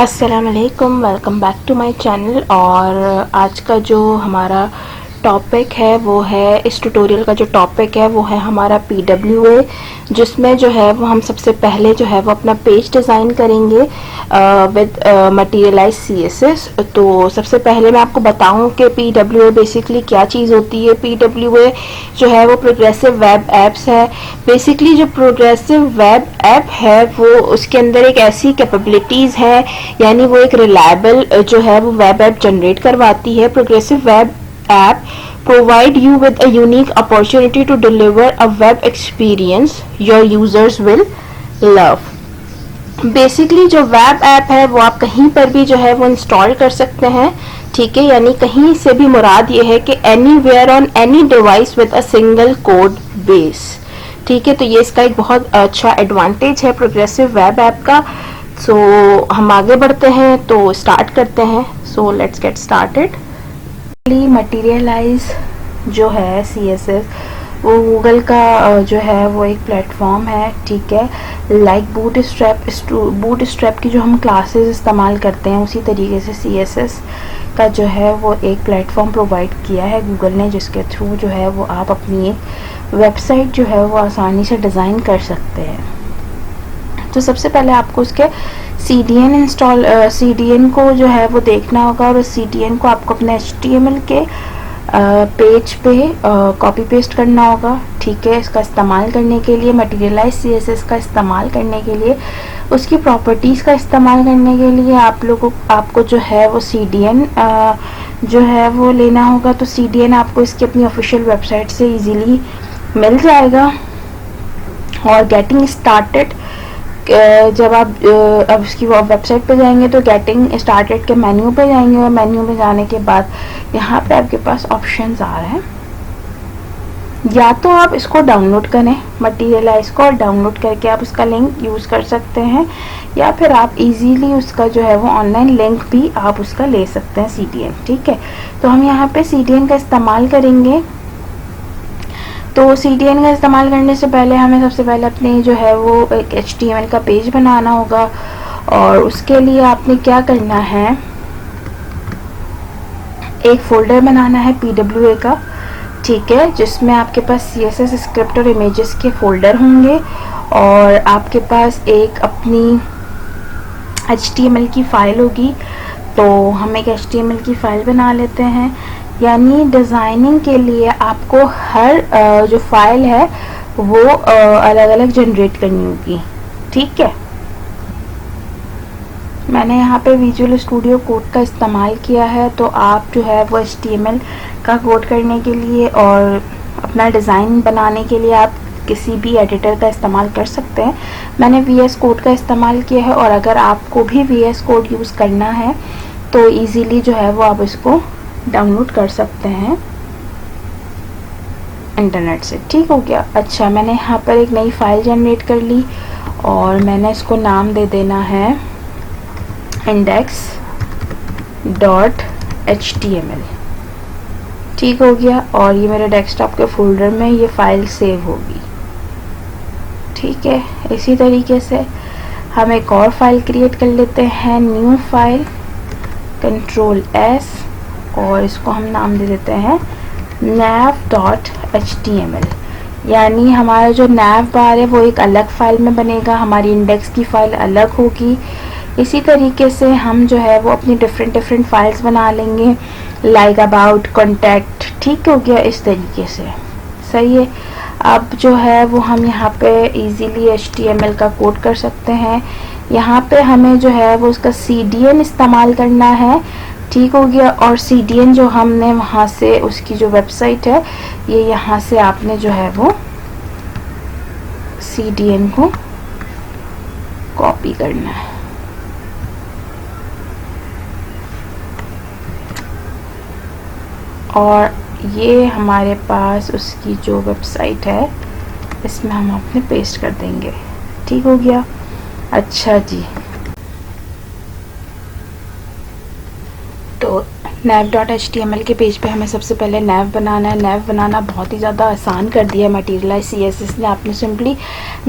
अस्सलाम वालेकुम, welcome back to my channel. और आज का जो हमारा टॉपिक है वो है, इस ट्यूटोरियल का जो टॉपिक है वो है हमारा PWA, जिसमें जो है वो हम सबसे पहले जो है वो अपना पेज डिज़ाइन करेंगे विद मटेरियलाइज CSS। तो सबसे पहले मैं आपको बताऊं कि PWA बेसिकली क्या चीज़ होती है। PWA जो है वो प्रोग्रेसिव वेब एप्स है। बेसिकली जो प्रोग्रेसिव वेब ऐप है वो उसके अंदर एक ऐसी कैपेबिलिटीज़ है, यानी वो एक रिलायबल जो है वो वेब ऐप जनरेट करवाती है। Progressive web app provide you with a unique opportunity to deliver a web experience your users will love। Basically जो वेब ऐप है वो आप कहीं पर भी जो है वो इंस्टॉल कर सकते हैं, ठीक है। यानी कहीं से भी मुराद ये है कि anywhere on any device with a single code base, ठीक है। तो ये इसका एक बहुत अच्छा एडवांटेज है प्रोग्रेसिव वेब ऐप का। सो हम आगे बढ़ते हैं, तो स्टार्ट करते हैं। So let's get started. Materialize जो है CSS वो गूगल का जो है वो एक प्लेटफॉर्म है, ठीक है। लाइक बूटस्ट्रैप की जो हम क्लासेस इस्तेमाल करते हैं उसी तरीके से CSS का जो है वो एक प्लेटफॉर्म प्रोवाइड किया है गूगल ने, जिसके थ्रू जो है वो आप अपनी एक वेबसाइट जो है वो आसानी से डिज़ाइन कर सकते हैं। तो सबसे पहले आपको उसके CDN को जो है वो देखना होगा, और उस CDN को आपको अपने HTML के पेज पे कॉपी पेस्ट करना होगा, ठीक है। इसका इस्तेमाल करने के लिए, मटेरियलाइज CSS का इस्तेमाल करने के लिए, उसकी प्रॉपर्टीज़ का इस्तेमाल करने के लिए आपको जो है वो CDN जो है वो लेना होगा। तो CDN आपको इसकी अपनी ऑफिशियल वेबसाइट से इजीली मिल जाएगा। और गेटिंग स्टार्टेड, जब आप अब इसकी वेबसाइट पे जाएंगे तो गेटिंग स्टार्टेड के मेन्यू पे जाएंगे, और मेन्यू में जाने के बाद यहाँ पे आपके पास ऑप्शंस आ रहे हैं। या तो आप इसको डाउनलोड करें, मटेरियलाइज को, और डाउनलोड करके आप उसका लिंक यूज़ कर सकते हैं, या फिर आप इजीली उसका जो है वो ऑनलाइन लिंक भी आप उसका ले सकते हैं CDN, ठीक है। तो हम यहाँ पे CDN का इस्तेमाल करेंगे। तो CDN का इस्तेमाल करने से पहले हमें सबसे पहले अपने जो है वो एक HTML का पेज बनाना होगा, और उसके लिए आपने क्या करना है, एक फोल्डर बनाना है PWA का, ठीक है, जिसमें आपके पास CSS स्क्रिप्ट और इमेजेस के फोल्डर होंगे, और आपके पास एक अपनी HTML की फ़ाइल होगी। तो हम एक HTML की फ़ाइल बना लेते हैं। यानी डिज़ाइनिंग के लिए आपको हर जो फाइल है वो अलग अलग जनरेट करनी होगी, ठीक है। मैंने यहाँ पे विजुअल स्टूडियो कोड का इस्तेमाल किया है, तो आप जो है वो HTML का कोड करने के लिए और अपना डिज़ाइन बनाने के लिए आप किसी भी एडिटर का इस्तेमाल कर सकते हैं। मैंने VS कोड का इस्तेमाल किया है, और अगर आपको भी VS कोड यूज़ करना है तो ईज़िली जो है वो आप इसको डाउनलोड कर सकते हैं इंटरनेट से, ठीक हो गया। अच्छा, मैंने यहाँ पर एक नई फाइल जनरेट कर ली, और मैंने इसको नाम दे देना है index.html, ठीक हो गया। और ये मेरे डेस्कटॉप के फोल्डर में ये फाइल सेव होगी, ठीक है। इसी तरीके से हम एक और फाइल क्रिएट कर लेते हैं, न्यू फाइल, Ctrl+S, और इसको हम नाम दे देते हैं nav.html। यानी हमारा जो nav बार है वो एक अलग फाइल में बनेगा, हमारी इंडेक्स की फ़ाइल अलग होगी। इसी तरीके से हम जो है वो अपनी डिफरेंट फाइल्स बना लेंगे, लाइक अबाउट, कॉन्टैक्ट, ठीक हो गया। इस तरीके से सही है। अब जो है वो हम यहाँ पे इजीली HTML का कोड कर सकते हैं। यहाँ पे हमें जो है वो उसका CDN इस्तेमाल करना है, ठीक हो गया। और CDN जो हमने वहाँ से, उसकी जो वेबसाइट है, ये यहाँ से आपने जो है वो CDN को कॉपी करना है, और ये हमारे पास उसकी जो वेबसाइट है इसमें हम अपने पेस्ट कर देंगे, ठीक हो गया। अच्छा जी, तो nav.html के पेज पे हमें सबसे पहले nav बनाना है। nav बनाना बहुत ही ज़्यादा आसान कर दिया है मटीरियलाइज CSS ने। आपने सिंपली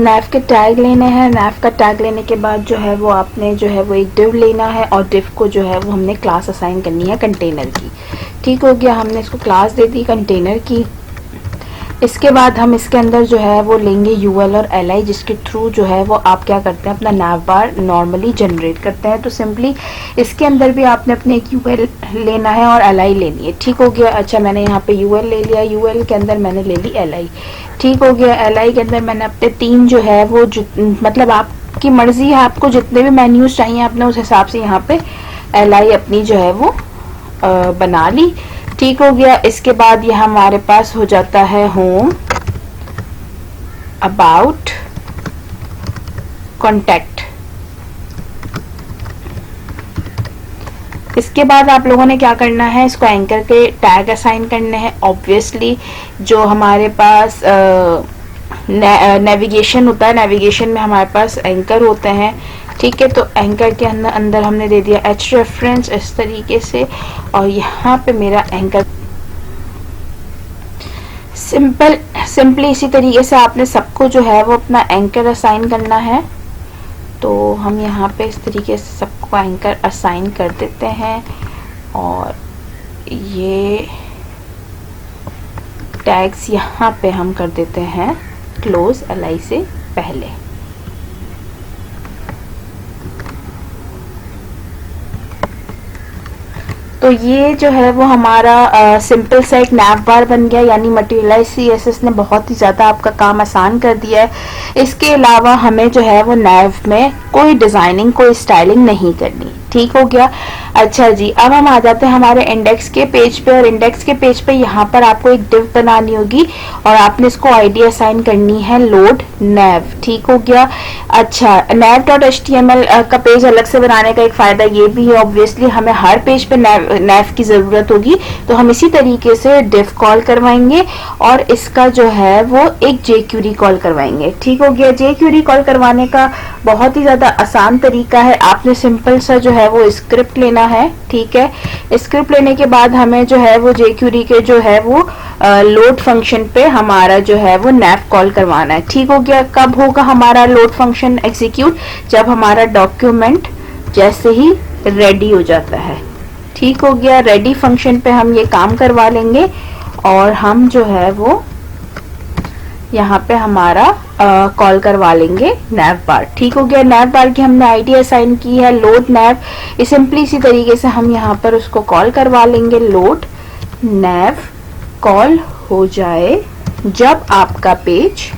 nav के टैग लेने हैं। nav का टैग लेने के बाद जो है वो आपने जो है वो एक div लेना है और div को जो है वो हमने क्लास असाइन करनी है कंटेनर की। ठीक हो गया, हमने इसको क्लास दे दी कंटेनर की। इसके बाद हम इसके अंदर जो है वो लेंगे UL और LI, जिसके थ्रू जो है वो आप क्या करते हैं अपना nav बार नॉर्मली जनरेट करते हैं। तो सिंपली इसके अंदर भी आपने अपने एक UL लेना है और LI लेनी है। ठीक हो गया। अच्छा, मैंने यहाँ पे UL ले लिया, UL के अंदर मैंने ले ली LI। ठीक हो गया। LI के अंदर मैंने अपने 3 जो है वो मतलब आपकी मर्जी है, आपको जितने भी मेन्यूज चाहिए आपने उस हिसाब से यहाँ पे LI अपनी जो है वो बना ली। ठीक हो गया। इसके बाद ये हमारे पास हो जाता है होम, अबाउट, कॉन्टैक्ट। इसके बाद आप लोगों ने क्या करना है, इसको एंकर के टैग असाइन करने हैं। ऑब्वियसली जो हमारे पास नेविगेशन होता है, नेविगेशन में हमारे पास एंकर होते हैं। ठीक है, तो एंकर के अंदर हमने दे दिया h रेफरेंस इस तरीके से, और यहाँ पे मेरा एंकर सिंपली इसी तरीके से आपने सबको जो है वो अपना एंकर असाइन करना है। तो हम यहाँ पे इस तरीके से सबको एंकर असाइन कर देते हैं और ये टैग्स यहाँ पे हम कर देते हैं क्लोज LI से पहले। तो ये जो है वो हमारा सिंपल सा एक nav बार बन गया, यानी मटीरियलाइज CSS ने बहुत ही ज़्यादा आपका काम आसान कर दिया है। इसके अलावा हमें जो है वो nav में कोई डिज़ाइनिंग, कोई स्टाइलिंग नहीं करनी। ठीक हो गया। अच्छा जी, अब हम आ जाते हैं हमारे इंडेक्स के पेज पे, और इंडेक्स के पेज पे यहाँ पर आपको एक div बनानी होगी और आपने इसको ID असाइन करनी है लोड nav। ठीक हो गया। अच्छा, nav.html का पेज अलग से बनाने का एक फ़ायदा ये भी है, ऑब्वियसली हमें हर पेज पे nav की ज़रूरत होगी, तो हम इसी तरीके से div कॉल करवाएंगे और इसका जो है वो एक jQuery कॉल करवाएंगे। ठीक हो गया। jQuery कॉल करवाने का बहुत ही ज़्यादा आसान तरीका है। आपने सिंपल सा जो है वो स्क्रिप्ट लेना है। ठीक है, स्क्रिप्ट लेने के बाद हमें जो है वो jQuery के जो है वो लोड फंक्शन पे हमारा जो है वो nav कॉल करवाना है। ठीक हो गया। कब होगा हमारा लोड फंक्शन एग्जीक्यूट, जब हमारा डॉक्यूमेंट जैसे ही रेडी हो जाता है। ठीक हो गया। रेडी फंक्शन पे हम ये काम करवा लेंगे और हम जो है वो यहाँ पे हमारा कॉल करवा लेंगे nav बार। ठीक हो गया। nav बार की हमने ID असाइन की है लोड nav। सिंपली इसी तरीके से हम यहाँ पर उसको कॉल करवा लेंगे लोड nav। कॉल हो जाए जब आपका पेज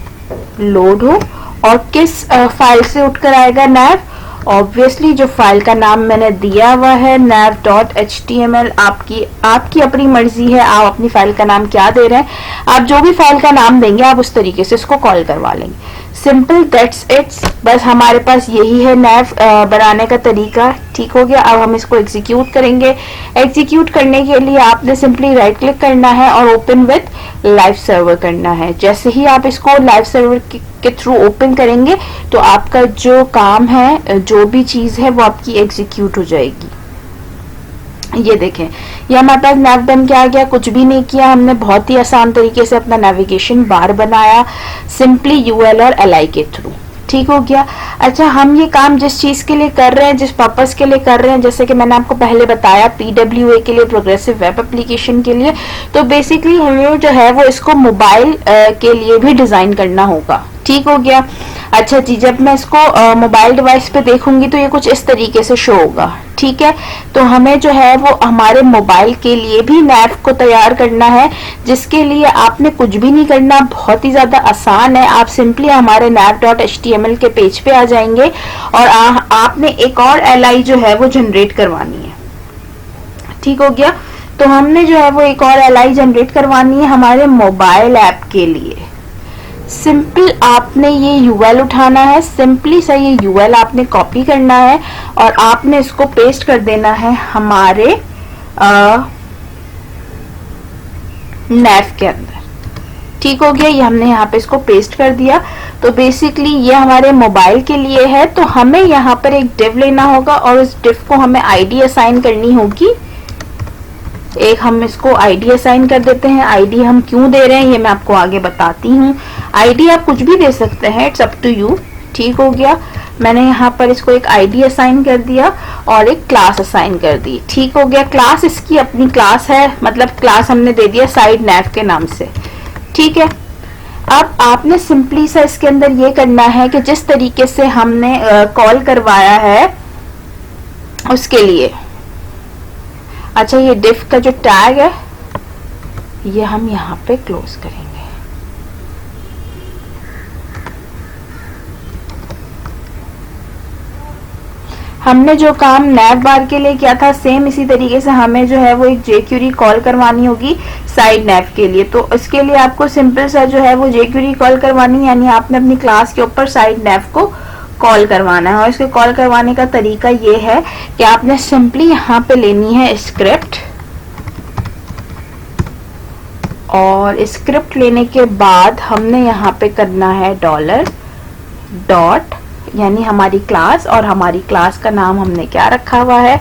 लोड हो। और किस फाइल से उठकर आएगा nav, ऑब्वियसली जो फाइल का नाम मैंने दिया हुआ है nav.html, आपकी अपनी मर्जी है, आप अपनी फाइल का नाम क्या दे रहे हैं। आप जो भी फाइल का नाम देंगे आप उस तरीके से इसको कॉल करवा लेंगे। Simple, that's it. बस हमारे पास यही है nav बनाने का तरीका। ठीक हो गया। अब हम इसको एग्जीक्यूट करेंगे। एग्जीक्यूट करने के लिए आपने सिंपली राइट क्लिक करना है और ओपन विद लाइव सर्वर करना है। जैसे ही आप इसको लाइव सर्वर के थ्रू ओपन करेंगे तो आपका जो काम है, जो भी चीज़ है वो आपकी एग्जीक्यूट हो जाएगी। ये देखें, ये हमारे पास nav बन के आ गया। कुछ भी नहीं किया हमने, बहुत ही आसान तरीके से अपना नेविगेशन बार बनाया सिंपली UL और LI के थ्रू। ठीक हो गया। अच्छा, हम ये काम जिस चीज़ के लिए कर रहे हैं, जिस पर्पस के लिए कर रहे हैं, जैसे कि मैंने आपको पहले बताया PWA के लिए, प्रोग्रेसिव वेब एप्लीकेशन के लिए, तो बेसिकली हमें जो है वो इसको मोबाइल के लिए भी डिज़ाइन करना होगा। ठीक हो गया। अच्छा जी, जब मैं इसको मोबाइल डिवाइस पे देखूंगी तो ये कुछ इस तरीके से शो होगा। ठीक है, तो हमें जो है वो हमारे मोबाइल के लिए भी nav को तैयार करना है, जिसके लिए आपने कुछ भी नहीं करना, बहुत ही ज़्यादा आसान है। आप सिंपली हमारे nav.html के पेज पे आ जाएंगे और आपने एक और LI जो है वो जनरेट करवानी है। ठीक हो गया। तो हमने जो है वो एक और LI जनरेट करवानी है हमारे मोबाइल ऐप के लिए। सिंपल आपने ये UL उठाना है, सिंपली सा ये UL आपने कॉपी करना है और आपने इसको पेस्ट कर देना है हमारे nav के अंदर। ठीक हो गया। ये हमने यहाँ पे इसको पेस्ट कर दिया। तो बेसिकली ये हमारे मोबाइल के लिए है, तो हमें यहाँ पर एक div लेना होगा और उस div को हमें ID असाइन करनी होगी एक हम इसको आईडी असाइन कर देते हैं। आईडी हम क्यों दे रहे हैं ये मैं आपको आगे बताती हूँ। आईडी आप कुछ भी दे सकते हैं, इट्स अप टू यू। ठीक हो गया, मैंने यहाँ पर इसको एक आईडी असाइन कर दिया और एक क्लास असाइन कर दी। ठीक हो गया, क्लास इसकी अपनी क्लास है, मतलब क्लास हमने दे दिया साइड नैव के नाम से। ठीक है, अब आपने सिंपली सा इसके अंदर ये करना है कि जिस तरीके से हमने कॉल करवाया है उसके लिए, अच्छा ये डिफ का जो टैग है ये हम यहाँ पे क्लोज करेंगे। हमने जो काम नैव बार के लिए किया था सेम इसी तरीके से हमें जो है वो एक jQuery कॉल करवानी होगी साइड नैव के लिए। तो इसके लिए आपको सिंपल सा जो है वो jQuery कॉल करवानी, यानी आपने अपनी क्लास के ऊपर साइड नैव को कॉल करवाना है। और इसके कॉल करवाने का तरीका ये है कि आपने सिंपली यहाँ पे लेनी है स्क्रिप्ट, और स्क्रिप्ट लेने के बाद हमने यहाँ पे करना है $. यानी हमारी क्लास, और हमारी क्लास का नाम हमने क्या रखा हुआ है,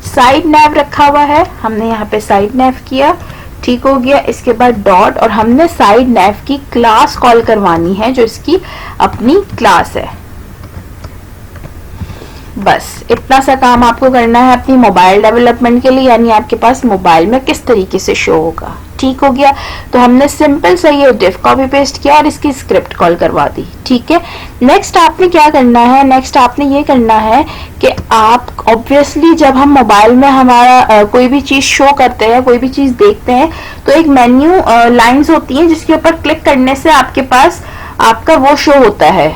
साइड नैव रखा हुआ है। हमने यहाँ पे साइड नैव किया। ठीक हो गया, इसके बाद डॉट, और हमने साइड नैव की क्लास कॉल करवानी है जो इसकी अपनी क्लास है। बस इतना सा काम आपको करना है अपनी मोबाइल डेवलपमेंट के लिए, यानी आपके पास मोबाइल में किस तरीके से शो होगा। ठीक हो गया, तो हमने सिंपल सा ये डिफ कॉपी पेस्ट किया और इसकी स्क्रिप्ट कॉल करवा दी। ठीक है, नेक्स्ट आपने क्या करना है, नेक्स्ट आपने ये करना है कि आप ऑब्वियसली जब हम मोबाइल में हमारा कोई भी चीज शो करते हैं, कोई भी चीज देखते हैं, तो एक मेन्यू लाइंस होती है जिसके ऊपर क्लिक करने से आपके पास आपका वो शो होता है,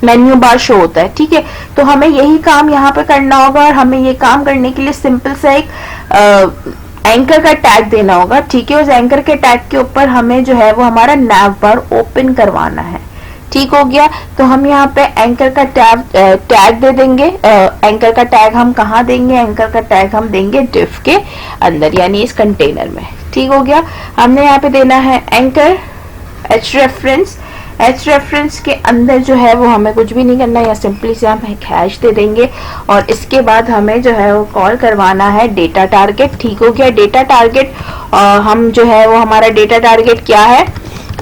मेन्यू बार शो होता है। ठीक है, तो हमें यही काम यहाँ पे करना होगा, और हमें ये काम करने के लिए सिंपल सा एक एंकर का टैग देना होगा। ठीक है, उस एंकर के टैग के ऊपर हमें जो है वो हमारा नैव बार ओपन करवाना है। ठीक हो गया, तो हम यहाँ पे एंकर का टैग दे देंगे। एंकर का टैग हम कहाँ देंगे, एंकर का टैग हम देंगे डिफ के अंदर, यानी इस कंटेनर में। ठीक हो गया, हमने यहाँ पे देना है anchor H reference. H reference के अंदर जो है वो हमें कुछ भी नहीं करना है, या सिंपली से हम एक हैश दे देंगे, और इसके बाद हमें जो है वो कॉल करवाना है डेटा टारगेट। ठीक हो गया, डेटा टारगेट हम जो है वो हमारा डेटा टारगेट क्या है,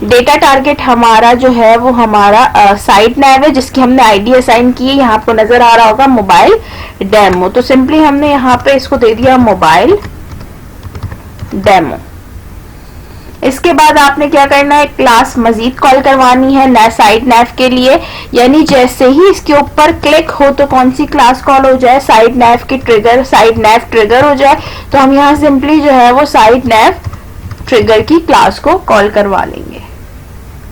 डेटा टारगेट हमारा जो है वो हमारा साइड नैव है जिसकी हमने आईडी असाइन की है। यहाँ आपको नजर आ रहा होगा मोबाइल डेमो, तो सिंपली हमने यहाँ पे इसको दे दिया मोबाइल डेमो। इसके बाद आपने क्या करना है, क्लास मजीद कॉल करवानी है नए साइड नैव के लिए, यानी जैसे ही इसके ऊपर क्लिक हो तो कौन सी क्लास कॉल हो जाए, साइड नैव की ट्रिगर, साइड नैव ट्रिगर हो जाए, तो हम यहाँ सिंपली जो है वो साइड नैव ट्रिगर की क्लास को कॉल करवा लेंगे।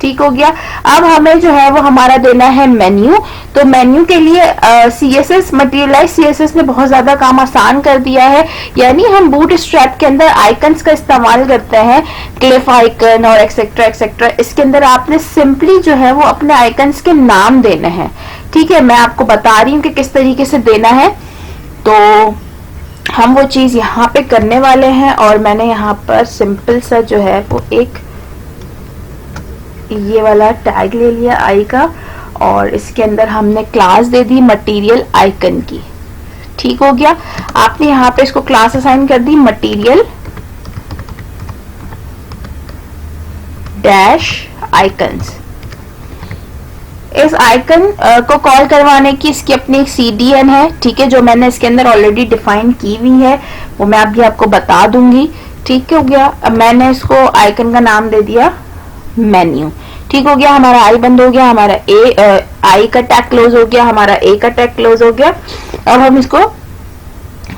ठीक हो गया, अब हमें जो है वो हमारा देना है मेन्यू। तो मेन्यू के लिए CSS मटेरियलाइज CSS ने बहुत ज्यादा काम आसान कर दिया है, यानी हम बूटस्ट्रैप के अंदर आइकन्स का इस्तेमाल करते हैं, क्लिफ आइकन और एक्सेट्रा एक्सेट्रा। इसके अंदर आपने सिंपली जो है वो अपने आइकन्स के नाम देने हैं। ठीक है, मैं आपको बता रही हूँ कि किस तरीके से देना है। तो हम वो चीज यहाँ पे करने वाले हैं, और मैंने यहाँ पर सिंपल सा जो है वो एक ये वाला टैग ले लिया आई का, और इसके अंदर हमने क्लास दे दी मटेरियल आइकन की। ठीक हो गया, आपने यहाँ पे इसको क्लास असाइन कर दी मटेरियल डैश आइकन्स। इस आइकन को कॉल करवाने की इसकी अपनी एक CDN है। ठीक है, जो मैंने इसके अंदर ऑलरेडी डिफाइन की हुई है, वो मैं अभी आपको बता दूंगी। ठीक हो गया, अब मैंने इसको आइकन का नाम दे दिया मेन्यू। ठीक हो गया, हमारा आई बंद हो गया, हमारा आई का टैग क्लोज हो गया, हमारा ए का टैग क्लोज हो गया। अब हम इसको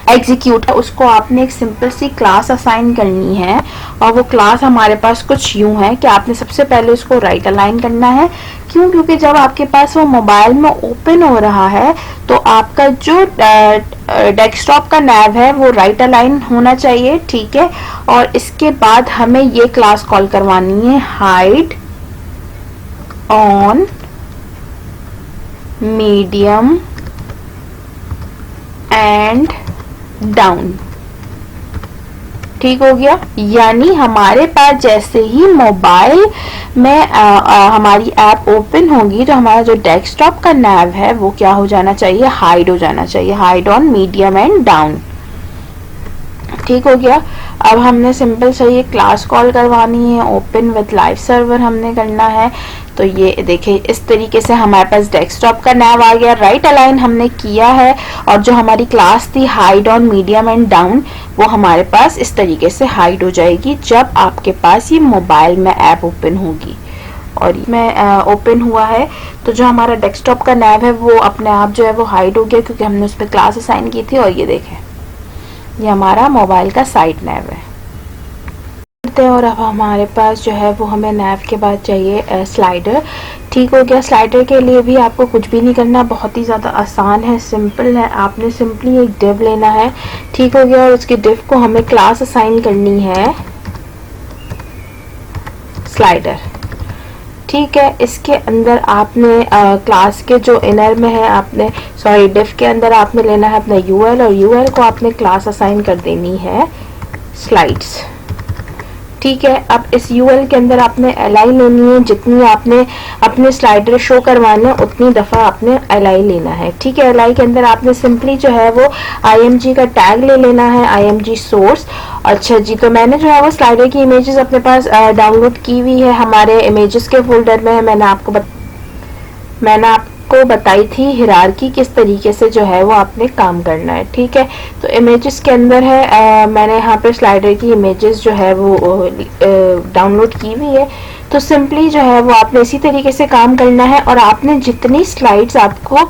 एग्जीक्यूट, उसको आपने एक सिंपल सी क्लास असाइन करनी है, और वो क्लास हमारे पास कुछ यूं है कि आपने सबसे पहले उसको राइट अलाइन करना है। क्यों? क्योंकि जब आपके पास वो मोबाइल में ओपन हो रहा है तो आपका जो डेस्कटॉप का नैव है वो राइट अलाइन होना चाहिए। ठीक है, और इसके बाद हमें ये क्लास कॉल करवानी है hide on medium and down. ठीक हो गया, यानी हमारे पास जैसे ही मोबाइल में हमारी ऐप ओपन होगी तो हमारा जो डेस्कटॉप का नैव है वो क्या हो जाना चाहिए, हाइड हो जाना चाहिए, hide on medium and down. ठीक हो गया। अब हमने सिंपल से ये क्लास कॉल करवानी है, ओपन विद लाइव सर्वर हमने करना है। तो ये देखिए इस तरीके से हमारे पास डेस्कटॉप का नैव आ गया, राइट अलाइन हमने किया है, और जो हमारी क्लास थी hide on, medium and down, वो हमारे पास इस तरीके से हाइड हो जाएगी जब आपके पास ये मोबाइल में ऐप ओपन होगी। और में ओपन हुआ है तो जो हमारा डेस्कटॉप का नैव है वो अपने आप जो है वो हाइड हो गया, क्योंकि हमने उस पर क्लास असाइन की थी। और ये देखें ये हमारा मोबाइल का साइड नैव है। और अब हमारे पास जो है वो हमें नैव के बाद चाहिए स्लाइडर। ठीक हो गया। स्लाइडर के लिए भी आपको कुछ भी नहीं करना, बहुत ही ज़्यादा आसान है, सिंपल है। आपने सिंपली एक डिव लेना है। ठीक हो गया। और उसकी डिव को हमें क्लास असाइन करनी है स्लाइडर। ठीक है। इसके अंदर आपने क्लास के जो इनर में है आपने डिव के अंदर आपने लेना है अपना यूएल, और यूएल को आपने क्लास असाइन कर देनी है स्लाइड्स। ठीक है। अब इस यूएल के अंदर आपने एलआई लेनी है, जितनी आपने अपने स्लाइडर शो करवाना है उतनी दफ़ा आपने एलआई लेना है। ठीक है। एलआई के अंदर आपने सिंपली जो है वो आईएमजी का टैग ले लेना है, आईएमजी सोर्स। अच्छा जी, तो मैंने जो है वो स्लाइडर की इमेजेस अपने पास डाउनलोड की हुई है, हमारे इमेजेस के फोल्डर में है। मैंने आपको बताई थी हिरार्की किस तरीके से जो है वो आपने काम करना है। ठीक है। तो इमेजेस के अंदर है मैंने यहाँ पे स्लाइडर की इमेजेस जो है वो डाउनलोड की हुई है। तो सिंपली जो है वो आपने इसी तरीके से काम करना है, और आपने जितनी स्लाइड्स आपको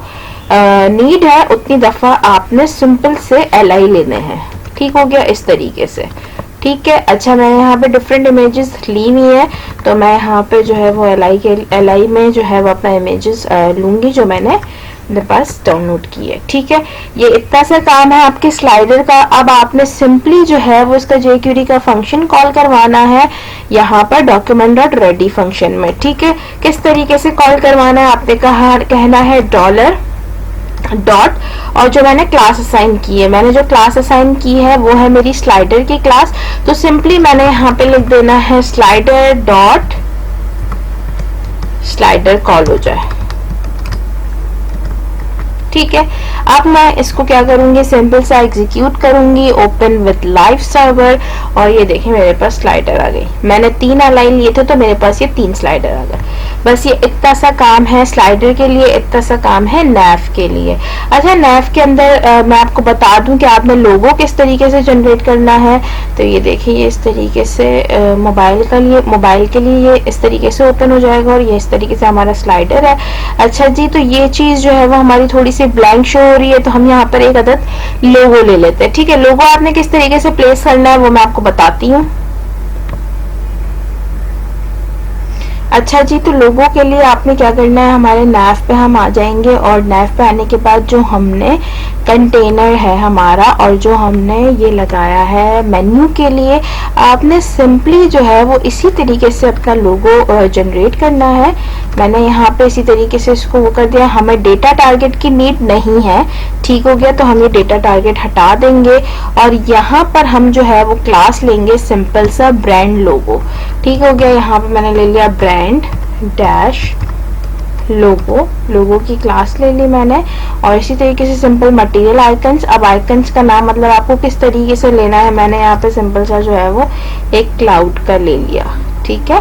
नीड है उतनी दफ़ा आपने सिंपल से एलआई लेने हैं। ठीक हो गया इस तरीके से। ठीक है। अच्छा, मैं यहाँ पे डिफरेंट इमेजेस ली हुई है, तो मैं यहाँ पे जो है वो एलआई में जो है वो अपना इमेजेस लूँगी जो मैंने मेरे पास डाउनलोड की है। ठीक है। ये इतना सा काम है आपके स्लाइडर का। अब आपने सिंपली जो है वो इसका jQuery का फंक्शन कॉल करवाना है यहाँ पर document.ready फंक्शन में। ठीक है। किस तरीके से कॉल करवाना है, आपने कहना है डॉलर डॉट, और जो मैंने क्लास असाइन की है, मैंने जो क्लास असाइन की है वो है मेरी स्लाइडर की क्लास। तो सिंपली मैंने यहाँ पे लिख देना है स्लाइडर डॉट स्लाइडर कॉल हो जाए। ठीक है। अब मैं इसको क्या करूंगी, सिंपल सा एग्जीक्यूट करूंगी, ओपन विद लाइव सर्वर, और ये देखें मेरे पास स्लाइडर आ गई। मैंने 3 एलआई लिए थे तो मेरे पास ये 3 स्लाइडर आ गए। बस ये इतना सा काम है स्लाइडर के लिए, इतना सा काम है नैव के लिए। अच्छा, नैव के अंदर मैं आपको बता दूं कि आपने लोगो किस तरीके से जनरेट करना है। तो ये देखिए ये इस तरीके से मोबाइल के लिए ये इस तरीके से ओपन हो जाएगा, और ये इस तरीके से हमारा स्लाइडर है। अच्छा जी, तो ये चीज जो है वो हमारी थोड़ी सी ब्लैंक शो हो रही है, तो हम यहाँ पर एक अदद लोगो ले लेते हैं। ठीक है। लोगो आपने किस तरीके से प्लेस करना है वो मैं आपको बताती हूँ। अच्छा जी, तो लोगों के लिए आपने क्या करना है, हमारे नैव पे हम आ जाएंगे, और नैव पे आने के बाद जो हमने कंटेनर है हमारा, और जो हमने ये लगाया है मेन्यू के लिए, आपने सिंपली जो है वो इसी तरीके से अपना लोगो जनरेट करना है। मैंने यहाँ पे इसी तरीके से इसको वो कर दिया। हमें डेटा टारगेट की नीड नहीं है। ठीक हो गया। तो हम ये डेटा टारगेट हटा देंगे, और यहाँ पर हम जो है वो क्लास लेंगे सिंपल सा ब्रांड लोगो। ठीक हो गया। यहाँ पे मैंने ले लिया ब्रांड डैश लोगो की क्लास ले ली मैंने, और इसी तरीके से सिंपल मटेरियल आइकन्स। अब आइकन्स का नाम मतलब आपको किस तरीके से लेना है, मैंने यहाँ पे सिंपल सा जो है वो एक क्लाउड का ले लिया। ठीक है।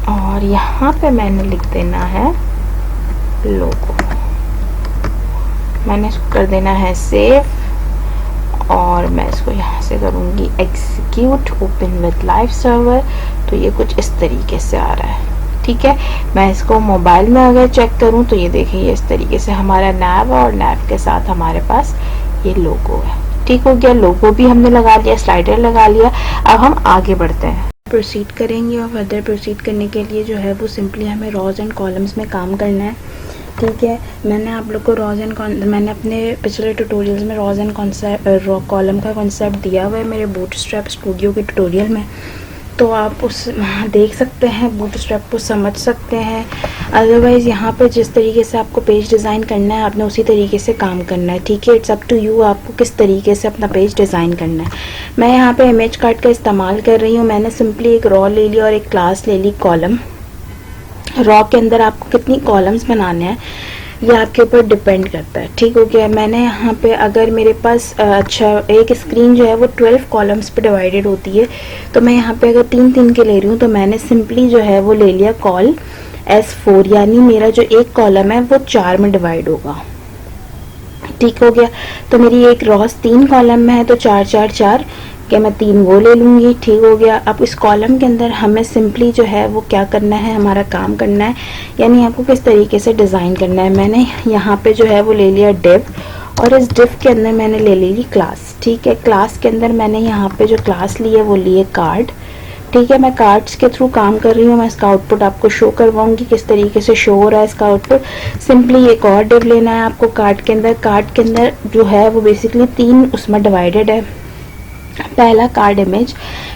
और यहाँ पे मैंने लिख देना है लोगो। मैंने इसको कर देना है सेव, और मैं इसको यहाँ से करूँगी execute open with live server. तो ये कुछ इस तरीके से आ रहा है। ठीक है। मैं इसको मोबाइल में अगर चेक करूँ तो ये देखिए ये इस तरीके से हमारा नैव है, और नैव के साथ हमारे पास ये लोगो है। ठीक हो गया। लोगो भी हमने लगा लिया, स्लाइडर लगा लिया। अब हम आगे बढ़ते हैं, प्रोसीड करेंगे, और फर्दर प्रोसीड करने के लिए जो है वो सिंपली हमें रॉज एंड कॉलम्स में काम करना है। ठीक है। मैंने आप लोग को मैंने अपने पिछले ट्यूटोरियल्स में रॉज एंड कॉलम का कॉन्सेप्ट दिया हुआ है मेरे बूटस्ट्रैप स्टूडियो के ट्यूटोरियल में, तो आप उस वहाँ देख सकते हैं, बूटस्ट्रैप को समझ सकते हैं। अदरवाइज़ यहाँ पर जिस तरीके से आपको पेज डिज़ाइन करना है आपने उसी तरीके से काम करना है। ठीक है। इट्स अप टू यू आपको किस तरीके से अपना पेज डिज़ाइन करना है। मैं यहाँ पे इमेज कार्ड का इस्तेमाल कर रही हूँ। मैंने सिंपली एक रॉ ले लिया और एक क्लास ले ली कॉलम। रॉ के अंदर आपको कितनी कॉलम्स बनाने हैं, ये आपके ऊपर डिपेंड करता है। ठीक हो गया। मैंने यहाँ पे अगर मेरे पास अच्छा एक स्क्रीन जो है वो 12 कॉलम्स पे डिवाइडेड होती है, तो मैं यहाँ पे अगर 3-3 के ले रही हूँ तो मैंने सिंपली जो है वो ले लिया कॉल S4, यानी मेरा जो एक कॉलम है वो 4 में डिवाइड होगा। ठीक हो गया। तो मेरी एक रॉस 3 कॉलम में है तो 4-4-4 कि मैं 3 वो ले लूँगी। ठीक हो गया। अब इस कॉलम के अंदर हमें सिंपली जो है वो क्या करना है, हमारा काम करना है, यानी आपको किस तरीके से डिज़ाइन करना है। मैंने यहाँ पे जो है वो ले लिया डिव, और इस डिव के अंदर मैंने ले ली क्लास। ठीक है। क्लास के अंदर मैंने यहाँ पे जो क्लास ली है वो लिए कार्ड। ठीक है। मैं कार्ड्स के थ्रू काम कर रही हूँ। मैं इसका आउटपुट आपको शो करवाऊंगी किस तरीके से शो हो रहा है इसका आउटपुट। सिंपली एक और डिव लेना है आपको कार्ड के अंदर। कार्ड के अंदर जो है वो बेसिकली 3 उसमें डिवाइडेड है। पहला कार्ड इमेज,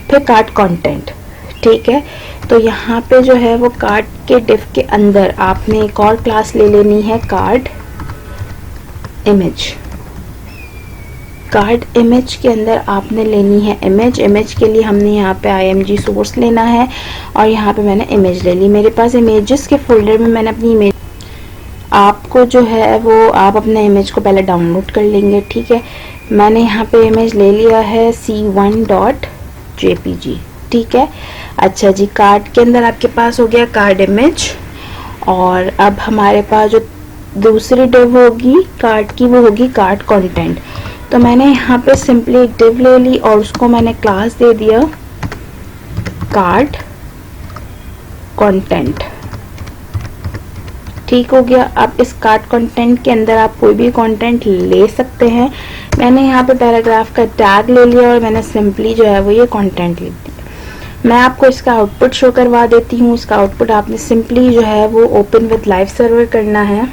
फिर कार्ड कंटेंट। ठीक है। तो यहाँ पे जो है वो कार्ड के डिव के अंदर आपने एक और क्लास ले लेनी है कार्ड इमेज। कार्ड इमेज के अंदर आपने लेनी है इमेज। इमेज के लिए हमने यहाँ पे IMG सोर्स लेना है और यहाँ पे मैंने इमेज ले ली। मेरे पास इमेजेस के फोल्डर में मैंने अपनी इमेज, आपको जो है वो आप अपने इमेज को पहले डाउनलोड कर लेंगे। ठीक है। मैंने यहाँ पे इमेज ले लिया है C1.jpg। ठीक है। अच्छा जी, कार्ड के अंदर आपके पास हो गया कार्ड इमेज, और अब हमारे पास जो दूसरी डिव होगी कार्ड की वो होगी कार्ड कंटेंट। तो मैंने यहाँ पे सिंपली एक डिव ले ली और उसको मैंने क्लास दे दिया कार्ड कंटेंट। ठीक हो गया। अब इस कार्ड कंटेंट के अंदर आप कोई भी कंटेंट ले सकते हैं। मैंने यहाँ पे पैराग्राफ का टैग ले लिया और मैंने सिंपली जो है वो ये कंटेंट ले दिया। मैं आपको इसका आउटपुट शो करवा देती हूँ। इसका आउटपुट आपने सिंपली जो है वो ओपन विद लाइव सर्वर करना है,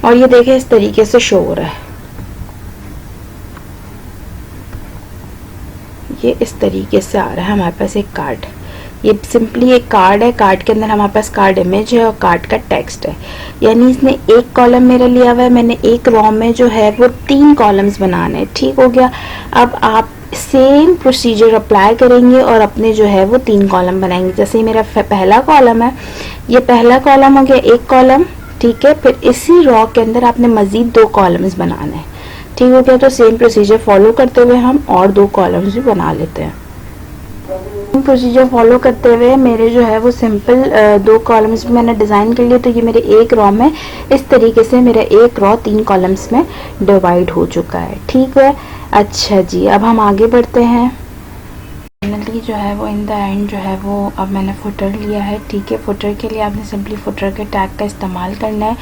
और ये देखें इस तरीके से शो हो रहा है। ये इस तरीके से आ रहा है हमारे पास एक कार्ड। ये सिंपली एक कार्ड है। कार्ड के अंदर हमारे पास कार्ड इमेज है और कार्ड का टेक्स्ट है, यानी इसने एक कॉलम मेरा लिया हुआ है। मैंने एक रो में जो है वो 3 कॉलम्स बनाने। ठीक हो गया। अब आप सेम प्रोसीजर अप्लाई करेंगे और अपने जो है वो 3 कॉलम बनाएंगे। जैसे मेरा पहला कॉलम है, ये पहला कॉलम हो गया एक कॉलम। ठीक है। फिर इसी रो के अंदर आपने मजीद 2 कॉलम्स बनाने हैं। ठीक हो गया। तो सेम प्रोसीजर फॉलो करते हुए हम और 2 कॉलम्स भी बना लेते हैं। प्रोसीजर फॉलो करते हुए मेरे जो है वो सिंपल 2 कॉलम्स भी मैंने डिज़ाइन कर लिए। तो ये मेरे एक रो में इस तरीके से मेरा एक रो 3 कॉलम्स में डिवाइड हो चुका है। ठीक है। अच्छा जी, अब हम आगे बढ़ते हैं। फाइनली जो है वो इन द एंड जो है वो अब मैंने फुटर लिया है। ठीक है। फुटर के लिए आपने सिंपली फुटर के टैग का इस्तेमाल करना है,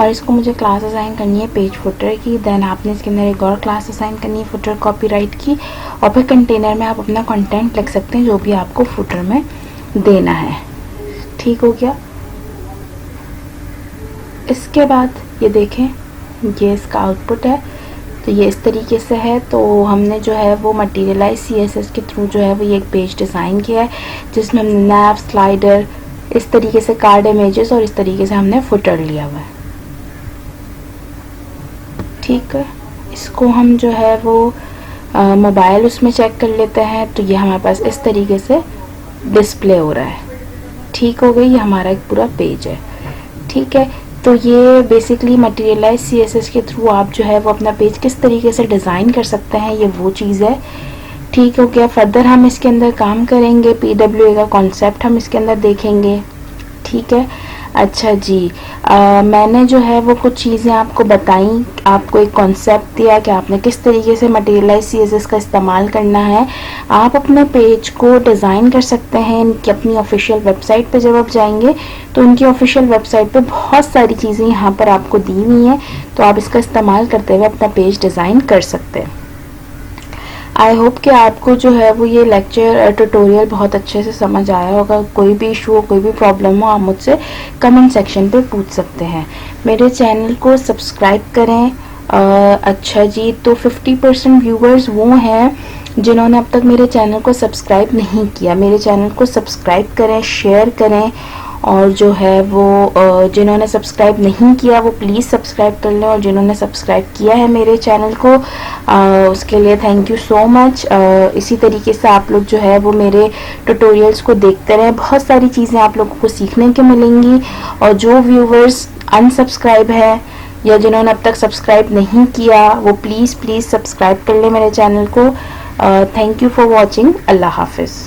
और इसको मुझे क्लास असाइन करनी है पेज फुटर की। देन आपने इसके अंदर एक और क्लास असाइन करनी है फुटर कॉपीराइट की, और फिर कंटेनर में आप अपना कंटेंट लिख सकते हैं जो भी आपको फुटर में देना है। ठीक हो गया। इसके बाद ये देखें, ये इसका आउटपुट है। तो ये इस तरीके से है। तो हमने जो है वो मटेरियलाइज CSS के थ्रू जो है वो ये एक पेज डिज़ाइन किया है, जिसमें हमने नैव, स्लाइडर, इस तरीके से कार्ड इमेजेस और इस तरीके से हमने फुटर लिया हुआ है। ठीक है। इसको हम जो है वो मोबाइल उसमें चेक कर लेते हैं। तो ये हमारे पास इस तरीके से डिस्प्ले हो रहा है। ठीक हो गई। ये हमारा एक पूरा पेज है। ठीक है। तो ये बेसिकली मटेरियलाइज CSS के थ्रू आप जो है वो अपना पेज किस तरीके से डिज़ाइन कर सकते हैं, ये वो चीज़ है। ठीक हो गया। फर्दर हम इसके अंदर काम करेंगे, PWA का कॉन्सेप्ट हम इसके अंदर देखेंगे। ठीक है। अच्छा जी, मैंने जो है वो कुछ चीज़ें आपको बताई, आपको एक कॉन्सेप्ट दिया कि आपने किस तरीके से मटेरियलाइज CSS का इस्तेमाल करना है। आप अपने पेज को डिज़ाइन कर सकते हैं इनकी अपनी ऑफिशियल वेबसाइट पे। जब आप जाएंगे तो उनकी ऑफिशियल वेबसाइट पे बहुत सारी चीज़ें यहाँ पर आपको दी हुई हैं, तो आप इसका इस्तेमाल करते हुए अपना पेज डिज़ाइन कर सकते हैं। आई होप कि आपको जो है वो ये लेक्चर ट्यूटोरियल बहुत अच्छे से समझ आया होगा। कोई भी इशू हो, कोई भी प्रॉब्लम हो, आप मुझसे कमेंट सेक्शन पे पूछ सकते हैं। मेरे चैनल को सब्सक्राइब करें। अच्छा जी, तो 50% व्यूवर्स वो हैं जिन्होंने अब तक मेरे चैनल को सब्सक्राइब नहीं किया। मेरे चैनल को सब्सक्राइब करें, शेयर करें, और जो है वो जिन्होंने सब्सक्राइब नहीं किया वो प्लीज़ सब्सक्राइब कर लें, और जिन्होंने सब्सक्राइब किया है मेरे चैनल को उसके लिए थैंक यू सो मच। इसी तरीके से आप लोग जो है वो मेरे ट्यूटोरियल्स को देखते रहें। बहुत सारी चीज़ें आप लोगों को सीखने के मिलेंगी, और जो व्यूवर्स अनसब्सक्राइब हैं या जिन्होंने अब तक सब्सक्राइब नहीं किया वो प्लीज़ सब्सक्राइब कर ले मेरे चैनल को। Thank you for watching. Allah हाफिज़।